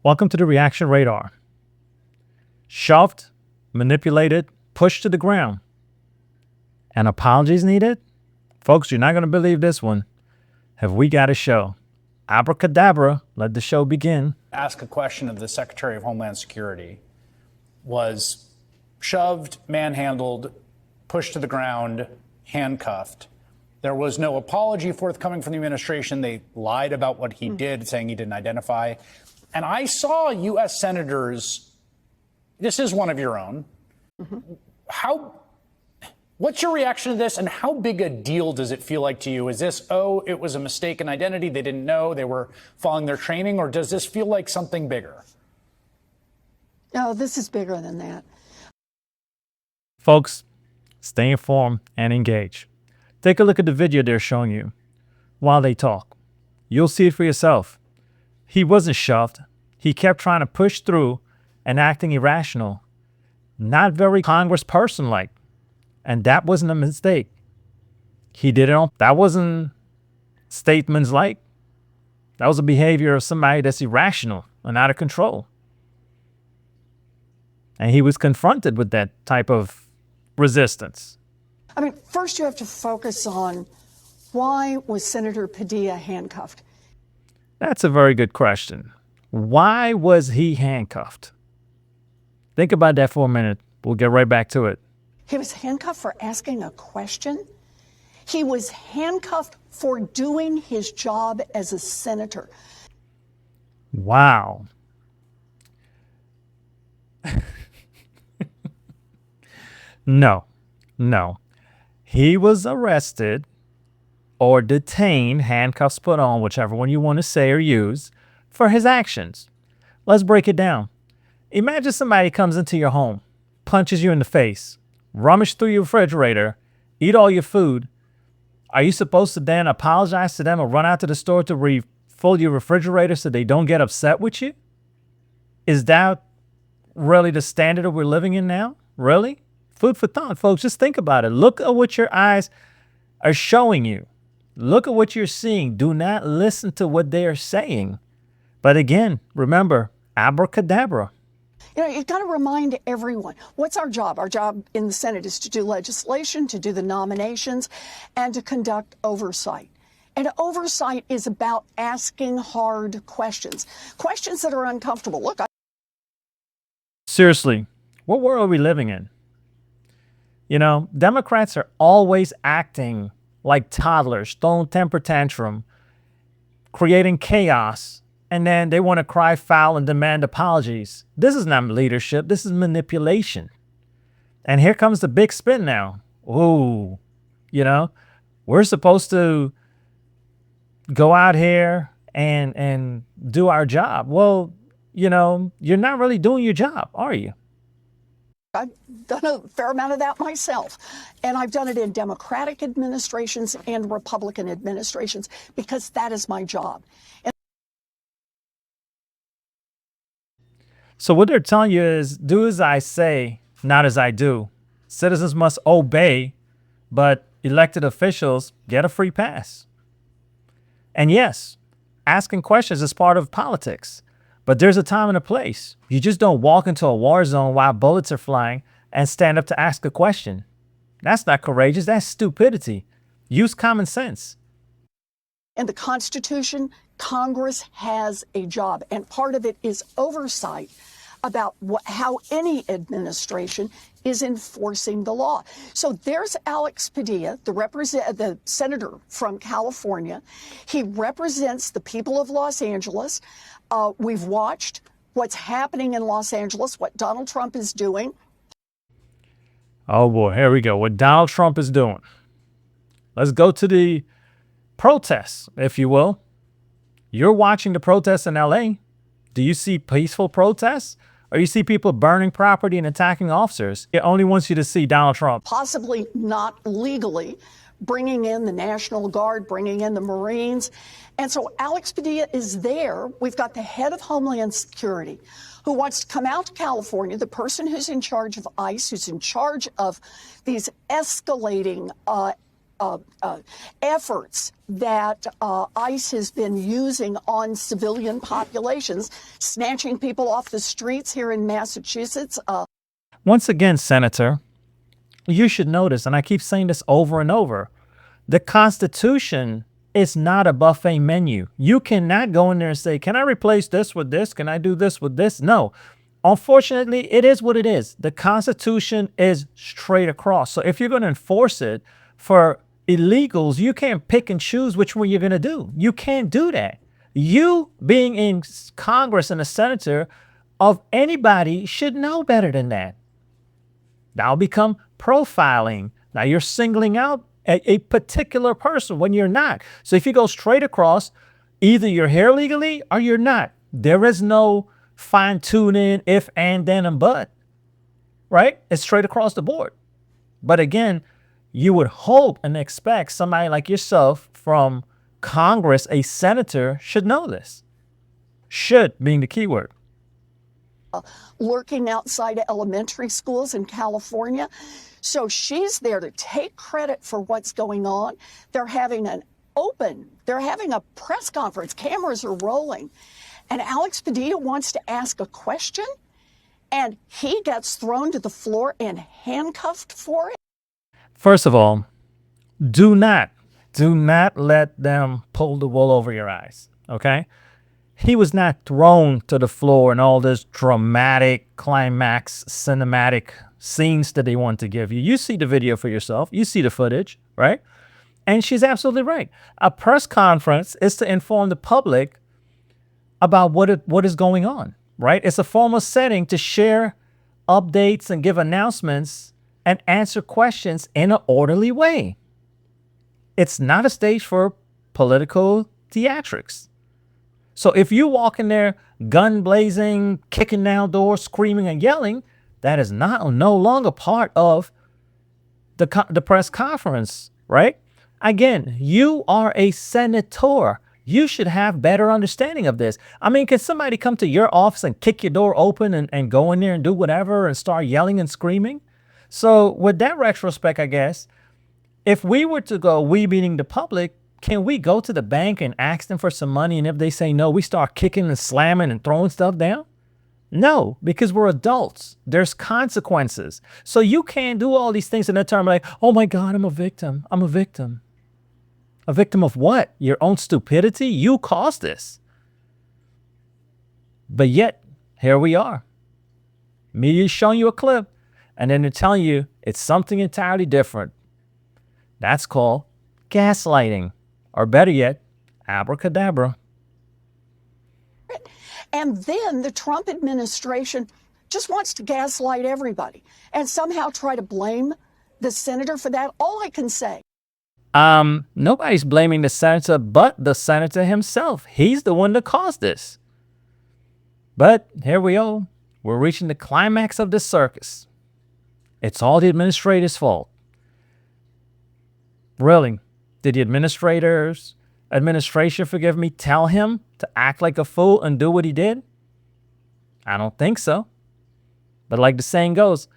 Welcome to the Reaction Radar. Shoved, manipulated, pushed to the ground. And apologies needed? Folks, you're not going to believe this one. Have we got a show? Abracadabra, let the show begin. Ask a question of the Secretary of Homeland Security. Was shoved, manhandled, pushed to the ground, handcuffed. There was no apology forthcoming from the administration. They lied about what he did, saying he didn't identify. And I saw U.S. senators, this is one of your own. What's your reaction to this, and how big a deal does it feel like to you? Is this, it was a mistaken identity, they didn't know, they were following their training, or does this feel like something bigger? No, this is bigger than that. Folks, stay informed and engage. Take a look at the video they're showing you while they talk. You'll see it for yourself. He wasn't shoved. He kept trying to push through and acting irrational. Not very congressperson-like. And that wasn't a mistake. He did it on, that wasn't statesmanlike. That was a behavior of somebody that's irrational and out of control. And he was confronted with that type of resistance. I mean, first you have to focus on why was Senator Padilla handcuffed? That's a very good question. Why was he handcuffed? Think about that for a minute. We'll get right back to it. He was handcuffed for asking a question. He was handcuffed for doing his job as a senator. Wow. No. He was arrested or detained, handcuffs put on, whichever one you want to say or use, for his actions. Let's break it down. Imagine somebody comes into your home, punches you in the face, rummage through your refrigerator, eat all your food. Are you supposed to then apologize to them or run out to the store to refill your refrigerator so they don't get upset with you? Is that really the standard that we're living in now? Really? Food for thought, folks. Just think about it. Look at what your eyes are showing you. Look at what you're seeing. Do not listen to what they are saying. But again, remember, abracadabra. You know, you've got to remind everyone, what's our job? Our job in the Senate is to do legislation, to do the nominations, and to conduct oversight. And oversight is about asking hard questions, questions that are uncomfortable. Look, Seriously, what world are we living in? You know, Democrats are always acting like toddlers, throwing temper tantrum, creating chaos, and then they want to cry foul and demand apologies. This is not leadership. This is manipulation. And here comes the big spin now. Ooh, you know, we're supposed to go out here and do our job. Well, you know, you're not really doing your job, are you? I've done a fair amount of that myself, and I've done it in Democratic administrations and Republican administrations because that is my job. So what they're telling you is, do as I say, not as I do. Citizens must obey, but elected officials get a free pass. And yes, asking questions is part of politics, but there's a time and a place. You just don't walk into a war zone while bullets are flying and stand up to ask a question. That's not courageous. That's stupidity. Use common sense. In the Constitution, Congress has a job, and part of it is oversight about how any administration is enforcing the law. So there's Alex Padilla, the senator from California. He represents the people of Los Angeles. We've watched what's happening in Los Angeles, what Donald Trump is doing. Oh boy, here we go. What Donald Trump is doing. Let's go to the protests, if you will. You're watching the protests in LA. Do you see peaceful protests? Or you see people burning property and attacking officers? It only wants you to see Donald Trump. Possibly not legally, bringing in the National Guard, bringing in the Marines. And so Alex Padilla is there. We've got the head of Homeland Security who wants to come out to California, the person who's in charge of ICE, who's in charge of these escalating efforts that ICE has been using on civilian populations, snatching people off the streets here in Massachusetts. Once again, Senator, you should notice, and I keep saying this over and over, the Constitution is not a buffet menu. You cannot go in there and say, can I replace this with this? Can I do this with this? No. Unfortunately, it is what it is. The Constitution is straight across. So if you're going to enforce it for illegals, you can't pick and choose which one you're going to do. You can't do that. You, being in Congress and a senator of anybody, should know better than that. That'll become profiling. Now you're singling out a particular person when you're not. So if you go straight across, either you're here legally or you're not. There is no fine tuning if, and, then, and but, right? It's straight across the board. But again, you would hope and expect somebody like yourself from Congress, a senator, should know this. Should being the key word. Lurking outside of elementary schools in California. So she's there to take credit for what's going on. They're having a press conference. Cameras are rolling. And Alex Padilla wants to ask a question, and he gets thrown to the floor and handcuffed for it. First of all, do not let them pull the wool over your eyes, okay? He was not thrown to the floor in all this dramatic climax cinematic scenes that they want to give you. You see the video for yourself. You see the footage, right? And she's absolutely right. A press conference is to inform the public about what is going on, right? It's a formal setting to share updates and give announcements and answer questions in an orderly way. It's not a stage for political theatrics. So if you walk in there gun blazing, kicking down doors, screaming and yelling, that is no longer part of the press conference, right? Again, you are a senator. You should have better understanding of this. I mean, can somebody come to your office and kick your door open and go in there and do whatever and start yelling and screaming? So with that retrospect, I guess, if we were to go, we meaning the public, can we go to the bank and ask them for some money? And if they say no, we start kicking and slamming and throwing stuff down? No, because we're adults. There's consequences. So you can't do all these things in a term like, oh my God, I'm a victim. I'm a victim. A victim of what? Your own stupidity? You caused this. But yet, here we are. Media's showing you a clip, and then they're telling you it's something entirely different. That's called gaslighting. Or better yet, abracadabra. And then the Trump administration just wants to gaslight everybody and somehow try to blame the senator for that. All I can say. Nobody's blaming the senator but the senator himself. He's the one that caused this. But here we go. We're reaching the climax of this circus. It's all the administrator's fault. Really? Did the administration, forgive me, tell him to act like a fool and do what he did? I don't think so. But like the saying goes,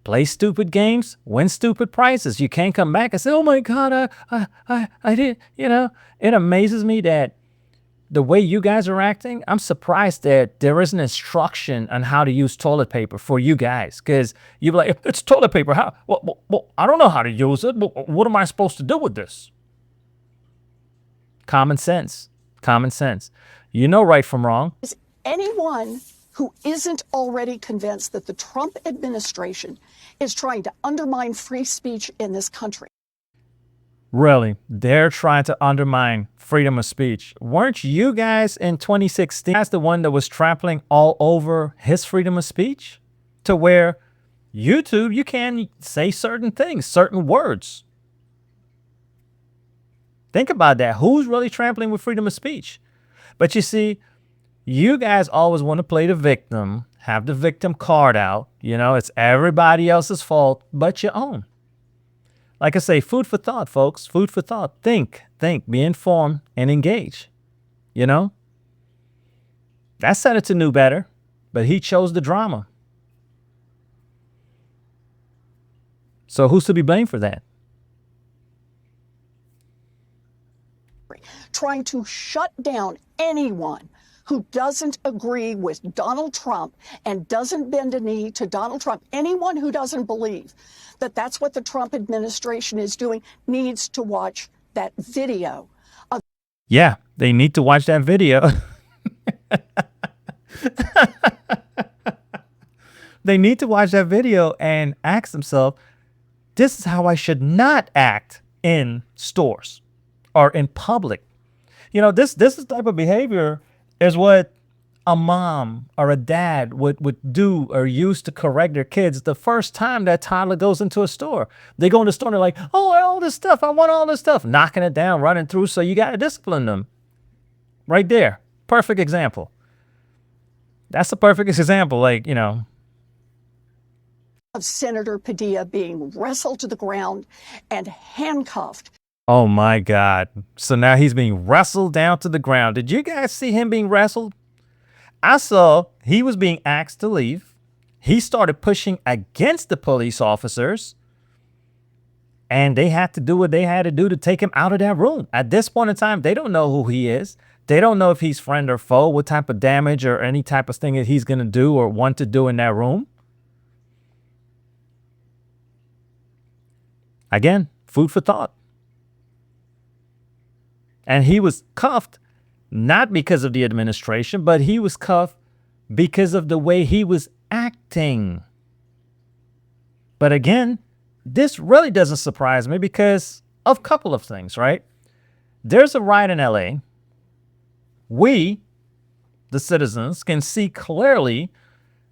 play stupid games, win stupid prizes. You can't come back and say, oh my God, I did. You know, it amazes me that the way you guys are acting, I'm surprised that there is an instruction on how to use toilet paper for you guys. Because you're like, it's toilet paper. How? Well, I don't know how to use it. But what am I supposed to do with this? Common sense. Common sense. You know right from wrong. Is anyone who isn't already convinced that the Trump administration is trying to undermine free speech in this country? Really? They're trying to undermine freedom of speech. Weren't you guys in 2016 as the one that was trampling all over his freedom of speech? To where YouTube, you can say certain things, certain words. Think about that. Who's really trampling with freedom of speech? But you see, you guys always want to play the victim, have the victim card out. You know, it's everybody else's fault but your own. Like I say, food for thought, folks. Food for thought. Think, be informed, and engage. You know? That senator knew better, but he chose the drama. So who's to be blamed for that? trying to shut down anyone who doesn't agree with Donald Trump and doesn't bend a knee to Donald Trump. Anyone who doesn't believe that that's what the Trump administration is doing needs to watch that video. Yeah, they need to watch that video. They need to watch that video and ask themselves, this is how I should not act in stores or in public. You know, this type of behavior is what a mom or a dad would do or use to correct their kids the first time that toddler goes into a store. They go in the store and they're like, oh, all this stuff, I want all this stuff, knocking it down, running through. So you got to discipline them. Right there. Perfect example. That's a perfect example. Like, you know, of Senator Padilla being wrestled to the ground and handcuffed. Oh my God. So now he's being wrestled down to the ground. Did you guys see him being wrestled? I saw he was being asked to leave. He started pushing against the police officers, and they had to do what they had to do to take him out of that room. At this point in time, they don't know who he is. They don't know if he's friend or foe, what type of damage or any type of thing that he's going to do or want to do in that room. Again, food for thought. And he was cuffed not because of the administration, but he was cuffed because of the way he was acting. But again, this really doesn't surprise me because of a couple of things, right? There's a riot in LA. We, the citizens, can see clearly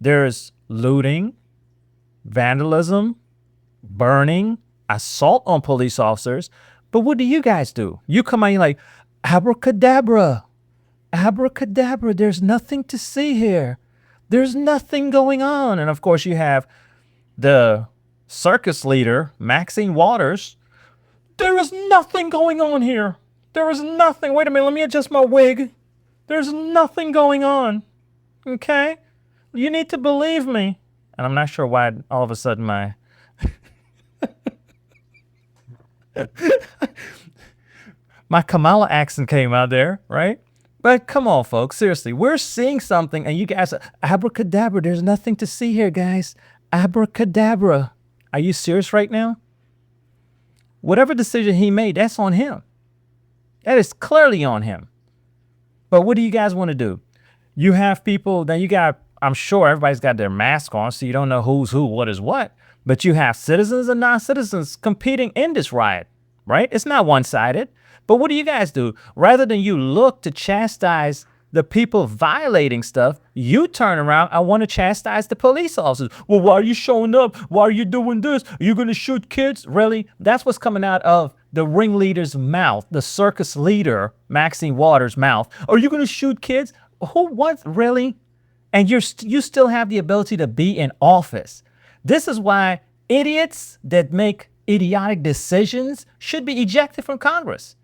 there's looting, vandalism, burning, assault on police officers. But what do you guys do? You come out and you're like, abracadabra, abracadabra. There's nothing to see here. There's nothing going on. And of course, you have the circus leader, Maxine Waters. There is nothing going on here. There is nothing. Wait a minute. Let me adjust my wig. There's nothing going on. Okay? You need to believe me. And I'm not sure why all of a sudden my Kamala accent came out there, right? But come on, folks. Seriously, we're seeing something and you guys, abracadabra, there's nothing to see here, guys. Abracadabra. Are you serious right now? Whatever decision he made, that's on him. That is clearly on him. But what do you guys want to do? You have people that you got, I'm sure everybody's got their mask on, so you don't know who's who, what is what. But you have citizens and non-citizens competing in this riot, right? It's not one-sided. But what do you guys do? Rather than you look to chastise the people violating stuff, you turn around and want to chastise the police officers. Well, why are you showing up? Why are you doing this? Are you going to shoot kids? Really? That's what's coming out of the ringleader's mouth, the circus leader, Maxine Waters' mouth. Are you going to shoot kids? Who, what, really? And you still have the ability to be in office. This is why idiots that make idiotic decisions should be ejected from Congress.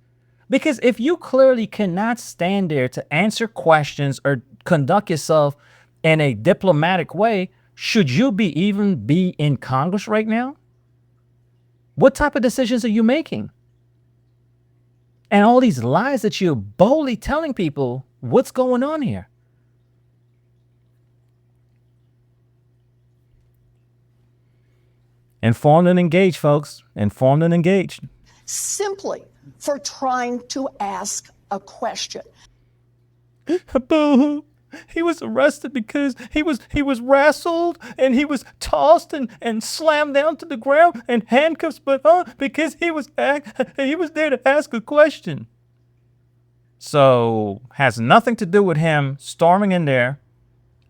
Because if you clearly cannot stand there to answer questions or conduct yourself in a diplomatic way, should you even be in Congress right now? What type of decisions are you making? And all these lies that you're boldly telling people, what's going on here? Informed and engaged, folks. Informed and engaged. Simply for trying to ask a question. Boo-hoo. He was arrested because he was wrestled and he was tossed and slammed down to the ground and handcuffs, but because he was there to ask a question. So has nothing to do with him storming in there,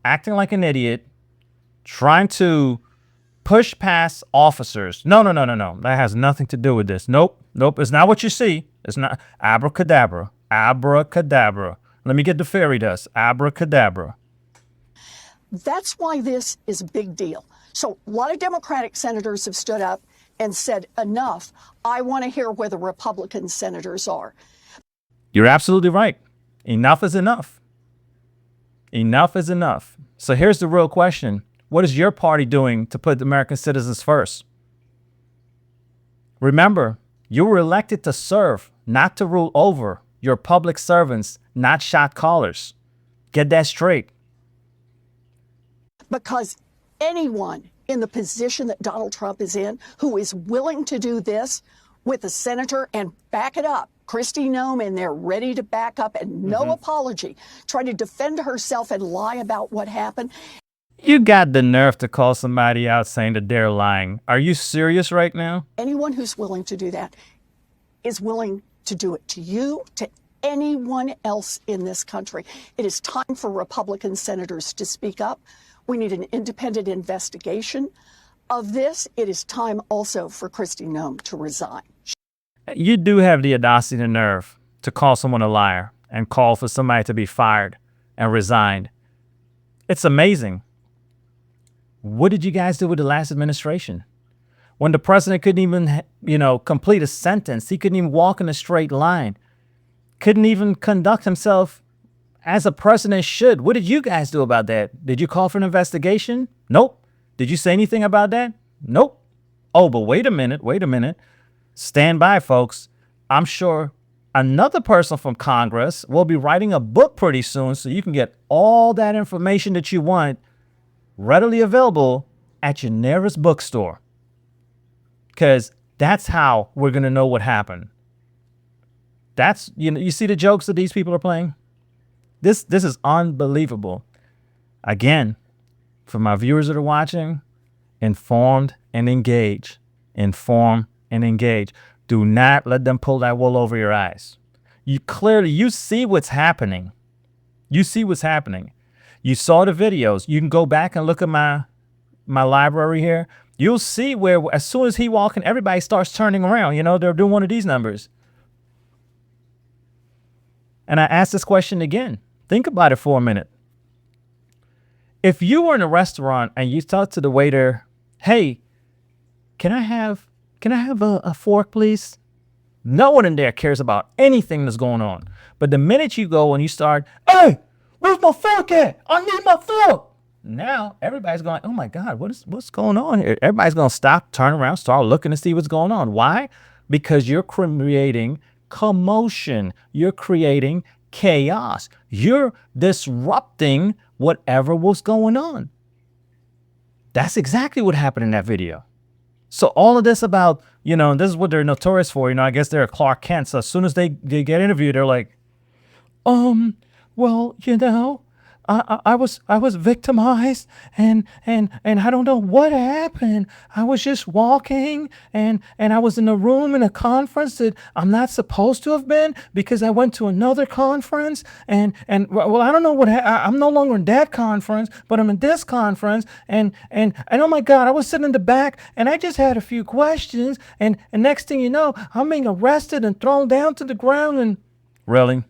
acting like an idiot, trying to push past officers. No. That has nothing to do with this. Nope. It's not what you see. It's not. Abracadabra. Abracadabra. Let me get the fairy dust. Abracadabra. That's why this is a big deal. So a lot of Democratic senators have stood up and said, enough. I want to hear where the Republican senators are. You're absolutely right. Enough is enough. Enough is enough. So here's the real question. What is your party doing to put American citizens first? Remember, you were elected to serve, not to rule over. You're public servants, not shot callers. Get that straight. Because anyone in the position that Donald Trump is in who is willing to do this with a senator and back it up, Kristi Noem in there ready to back up and no apology, try to defend herself and lie about what happened. You got the nerve to call somebody out saying that they're lying. Are you serious right now? Anyone who's willing to do that is willing to do it to you, to anyone else in this country. It is time for Republican senators to speak up. We need an independent investigation of this. It is time also for Kristi Noem to resign. You do have the audacity and nerve to call someone a liar and call for somebody to be fired and resigned. It's amazing. What did you guys do with the last administration? When the president couldn't even, complete a sentence, he couldn't even walk in a straight line, couldn't even conduct himself as a president should. What did you guys do about that? Did you call for an investigation? Nope. Did you say anything about that? Nope. Oh, but wait a minute. Stand by, folks. I'm sure another person from Congress will be writing a book pretty soon so you can get all that information that you want readily available at your nearest bookstore. Because that's how we're going to know what happened. That's, you see the jokes that these people are playing? This is unbelievable. Again, for my viewers that are watching, informed and engage. Inform and engage. Do not let them pull that wool over your eyes. You see what's happening. You see what's happening. You saw the videos. You can go back and look at my library here. You'll see where as soon as he walks in, everybody starts turning around. They're doing one of these numbers. And I asked this question again. Think about it for a minute. If you were in a restaurant and you talk to the waiter, hey, can I have a fork, please? No one in there cares about anything that's going on. But the minute you go and you start, hey, where's my fork at? I need my fork. Now everybody's going, oh my God, what's going on here? Everybody's going to stop, turn around, start looking to see what's going on. Why? Because you're creating commotion. You're creating chaos. You're disrupting whatever was going on. That's exactly what happened in that video. So all of this about, this is what they're notorious for. I guess they're Clark Kent. So as soon as they get interviewed, they're like, well, I was victimized and I don't know what happened. I was just walking and I was in a room in a conference that I'm not supposed to have been because I went to another conference and well, I don't know what I'm no longer in that conference, but I'm in this conference and oh my God, I was sitting in the back and I just had a few questions and next thing you know, I'm being arrested and thrown down to the ground and really,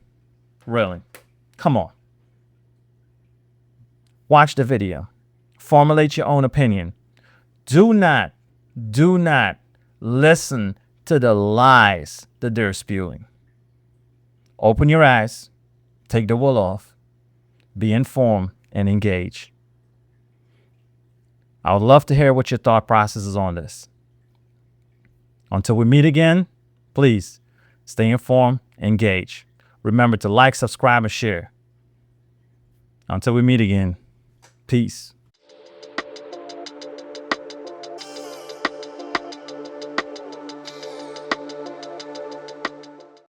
come on. Watch the video. Formulate your own opinion. Do not listen to the lies that they're spewing. Open your eyes. Take the wool off. Be informed and engage. I would love to hear what your thought process is on this. Until we meet again, please stay informed, engage. Remember to like, subscribe, and share. Until we meet again. Peace.